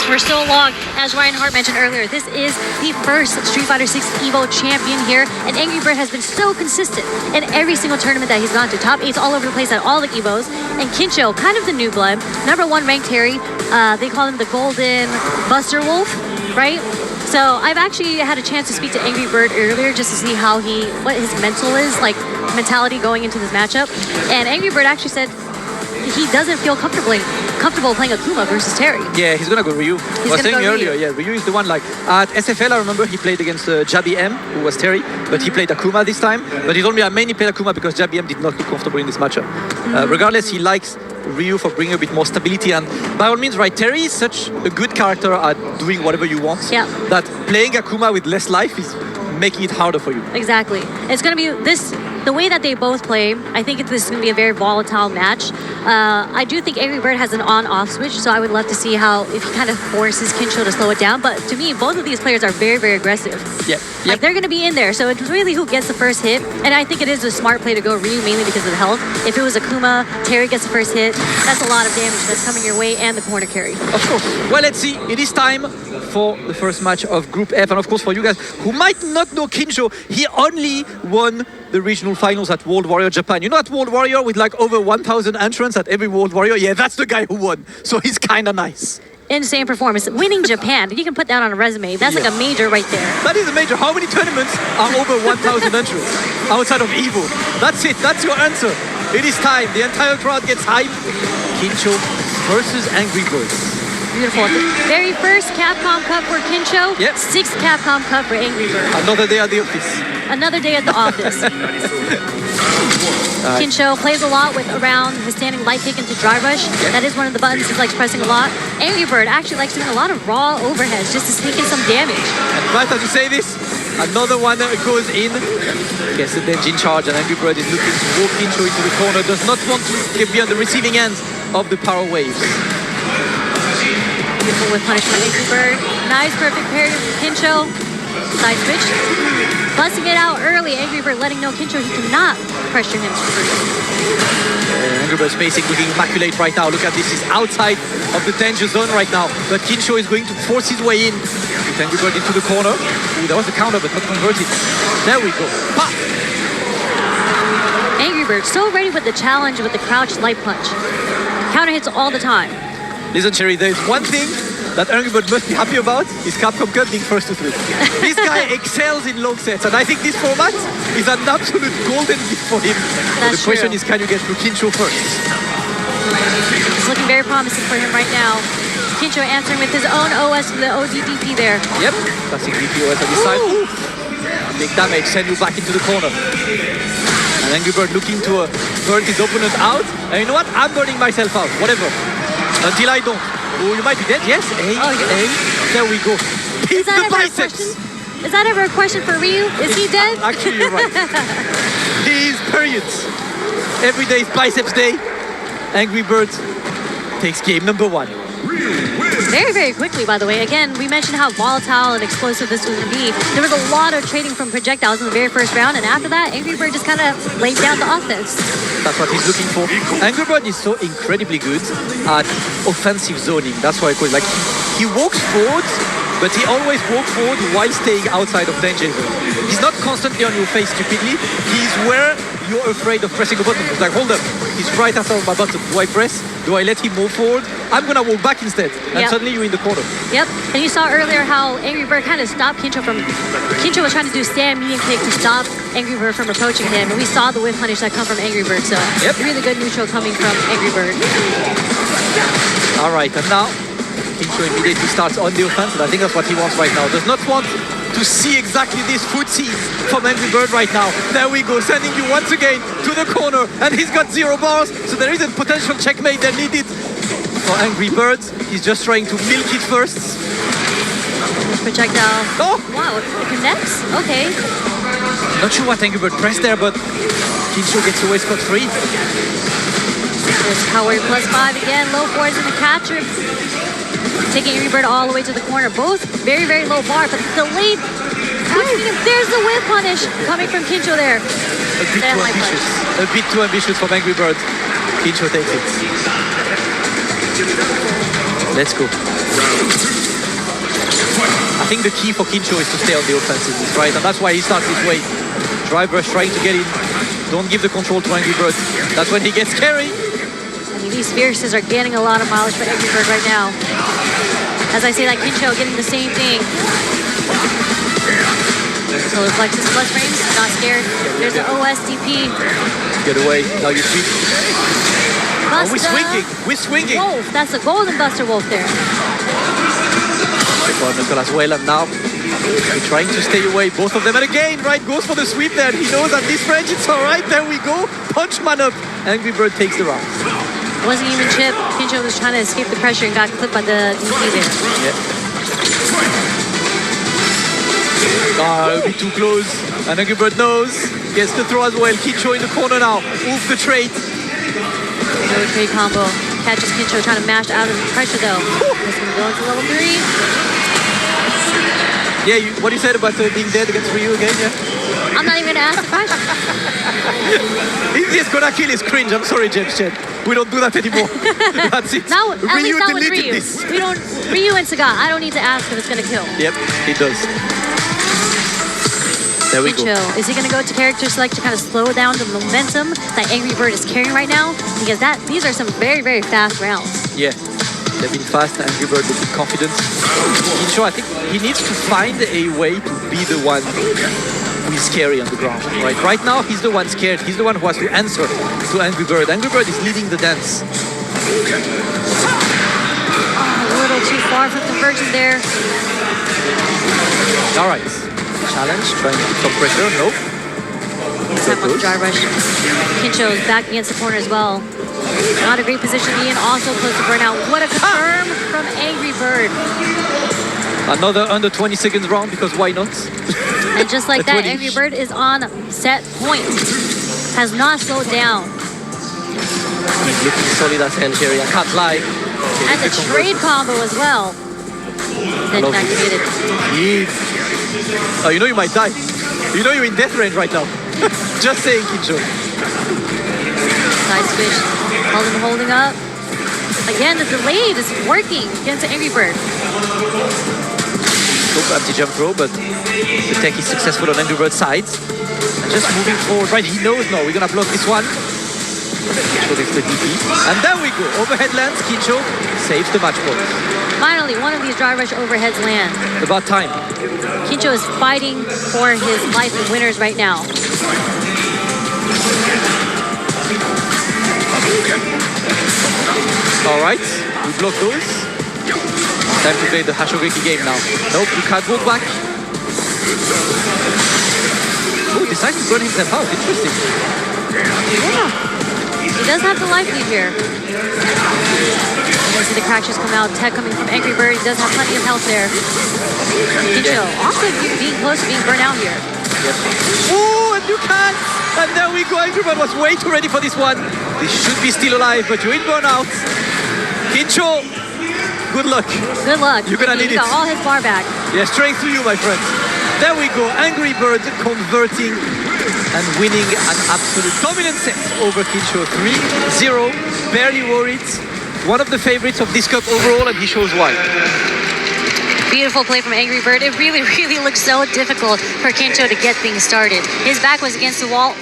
for so long. As Reinhardt mentioned earlier, this is the first Street Fighter 6 EVO champion here, and Angry Bird has been so consistent in every single tournament that he's gone to. Top 8s all over the place at all the EVOs. And Kincho, kind of the new blood, #1 ranked Terry. They call him the Golden Buster Wolf, right? So I've actually had a chance to speak to Angry Bird earlier just to see how what his mentality going into this matchup. And Angry Bird actually said he doesn't feel comfortable playing Akuma versus Terry. Yeah, he's gonna go Ryu. I was saying earlier, yeah, Ryu is the one like at SFL. I remember he played against Jabby M, who was Terry, but he played Akuma this time. But he told me I mainly played Akuma because Jabby M did not look comfortable in this matchup. Regardless, he likes Ryu for bringing a bit more stability, and by all means, right, Terry is such a good character at doing whatever you want that playing Akuma with less life is making it harder for you. Exactly. It's going to be the way that they both play. I think this is going to be a very volatile match. I do think Angry Bird has an on-off switch, so I would love to see if he kind of forces Kincho to slow it down. But to me, both of these players are very, very aggressive. Yeah. Like they're going to be in there, so it's really who gets the first hit. And I think it is a smart play to go Ryu mainly because of the health. If it was Akuma, Terry gets the first hit. That's a lot of damage that's coming your way and the corner carry. Of course. Well, let's see. It is time for the first match of Group F, and of course for you guys who might not know Kincho, he only won the regional finals at World Warrior Japan. You know, at World Warrior with like over 1,000 entrants at every World Warrior? Yeah, that's the guy who won. So he's kind of nice. Insane performance. Winning Japan. You can put that on a resume. That's like a major right there. That is a major. How many tournaments are over 1,000 entrants outside of EVO? That's it. That's your answer. It is time. The entire crowd gets hyped. Kincho versus Angry Birds. Beautiful. The very first Capcom Cup for Kincho. Yep. 6th Capcom Cup for Angry Bird. Another day at the office. Another day at the office. Kincho plays a lot with around his standing light kick into dry rush. That is one of the buttons he likes pressing a lot. Angry Bird actually likes doing a lot of raw overheads just to sneak in some damage. And right as you say this, another one that goes in. Gets the Denjin charge, and Angry Bird is looking to walk Kincho into the corner. Does not want to be on the receiving end of the power waves. Beautiful with punish from Angry Bird. Nice perfect parry to Kincho. Side switch. Busting it out early. Angry Bird letting know Kincho he cannot pressure him. Angry Bird's facing looking immaculate right now. Look at this, he's outside of the danger zone right now. But Kincho is going to force his way in. With Angry Bird into the corner. Ooh, that was the counter, but not converted. There we go. Pa! Angry Bird so ready with the challenge with the crouch light punch. Counter hits all the time. Listen, Cherry, there's one thing that Angry Bird must be happy about is Capcom Cup being first to 3. This guy excels in long sets, and I think this format is an absolute golden gift for him. That's the question is, can you get through Kincho first? It's looking very promising for him right now. Kincho answering with his own OS to the ODDP there. Yep, classic DPOS on this side. Big damage, send you back into the corner. And Angry Bird looking to burn his opponent out. And you know what? I'm burning myself out, whatever. Until I don't. Oh, you might be dead, yes? There we go. Hit the biceps! Is that ever a question for Ryu? Is he dead? Actually, you're right. He is, period. Every day is biceps day. Angry Bird takes game number 1. Very, very quickly, by the way. Again, we mentioned how volatile and explosive this was going to be. There was a lot of trading from projectiles in the very first round, and after that, Angry Bird just kind of laid down the offense. That's what he's looking for. Angry Bird is so incredibly good at offensive zoning. That's why I call it. Like, he walks forward, but he always walks forward while staying outside of danger zone. He's not constantly on your face stupidly. He's where you're afraid of pressing a button. It's like, hold up, he's right outside of my button. Do I press? Do I let him move forward? I'm gonna walk back instead. And suddenly you're in the corner. Yep, and you saw earlier how Angry Bird kind of stopped Kincho from... Kincho was trying to do stand medium kick to stop Angry Bird from approaching him, and we saw the whip punish that come from Angry Bird, so really good neutral coming from Angry Bird. All right, and now Kincho immediately starts on the offense, and I think that's what he wants right now. Does not want to see exactly this footsie from Angry Bird right now. There we go, sending you once again to the corner, and he's got 0 bars, so there is a potential checkmate that needed for Angry Bird. He's just trying to milk it first. Projectile. Oh! Wow, it connects? Okay. Not sure what Angry Bird pressed there, but Kincho gets away scot-free. There's power +5 again, low fours in the catcher. Taking Angry Bird all the way to the corner. Both very, very low bar, but delayed. There's the whip punish coming from Kincho there. A bit too ambitious. A bit too ambitious from Angry Bird. Kincho takes it. Let's go. I think the key for Kincho is to stay on the offensive, right? And that's why he starts this way. Drive rush trying to get in. Don't give the control to AngryBird. That's when he gets scary. I mean, these Fierces are getting a lot of mileage for AngryBird right now. As I say, like Kincho getting the same thing. So reflexes plus frames, not scared. There's the OSDP. Get away. Now you sweep. Oh, we're Buster. swinging. We're swinging. Wolf. That's a golden Buster Wolf there. As well, and now they're trying to stay away, both of them. And again, right, goes for the sweep there. He knows at this range it's all right. There we go. Punch man up. AngryBird takes the round. Wasn't even chip. Kincho was trying to escape the pressure and got clipped by the DP there. Yeah. Ah, it'll be too close. And AngryBird knows. Gets the throw as well. Kincho in the corner now. Oof the trade. Really great combo. Catches Kincho trying to mash out of the pressure though. He's going to go into level 3. Yeah, what you said about being dead against Ryu again, yeah? I'm not even going to ask the question. Easiest gonna kill is cringe. I'm sorry, James Chen. We don't do that anymore. That's it. Now, at least not with deleted Ryu. this. We don't. Ryu and Sagat. I don't need to ask if it's going to kill. Yep, it does. There we Kincho, go. is he going to go to character select to kind of slow down the momentum that AngryBird is carrying right now? Because these are some very, very fast rounds. Yeah, they've been fast. AngryBird with confidence. Kincho, I think he needs to find a way to be the one who is scary on the ground. Right now, he's the one scared. He's the one who has to answer to AngryBird. AngryBird is leading the dance. Oh, a little too far from conversion there. All right. Challenge, trying to put some pressure. Nope. Tap on the dry rush. Kincho is back against the corner as well. Not a great position to be in. Also close to burnout. What a confirm from AngryBird. Another under 20 seconds round, because why not? And just like that, AngryBird is on set point. Has not slowed down. He's looking solid as hell here. I can't lie. And the trade combo as well. Then activated. Oh, you know you might die. You know you're in death range right now. Just saying, Kincho. Side switch. Holding up. Again, the delay is working against AngryBird. Anti-jump throw, but the tech is successful on AngryBird's side. And just moving forward, right? He knows now we're gonna block this one. Kincho takes the DP. And there we go. Overhead lands. Kincho saves the match point. Finally, one of these dry rush overheads land. About time. Kincho is fighting for his life and winners right now. All right, we block those. Time to play the Hashogeki game now. Nope, you can't walk back. Oh, decides to burn himself out. Interesting. Yeah. He does have the life lead here. You see the cracks just come out. Tech coming from AngryBird. He does have plenty of health there. Kincho also being close to being burnt out here. Yep. Oh, and you can't! And there we go. AngryBird was way too ready for this one. They should be still alive, but you're in burnout. Kincho, good luck. Good luck. You're gonna need it. He got all his bar back. Yeah, strength to you, my friends. There we go. AngryBird converting and winning an absolute dominant set over Kincho. 3-0. Barely worried. One of the favorites of this cup overall, and he shows why. Beautiful play from AngryBird. It really, really looked so difficult for Kincho to get things started. His back was against the wall.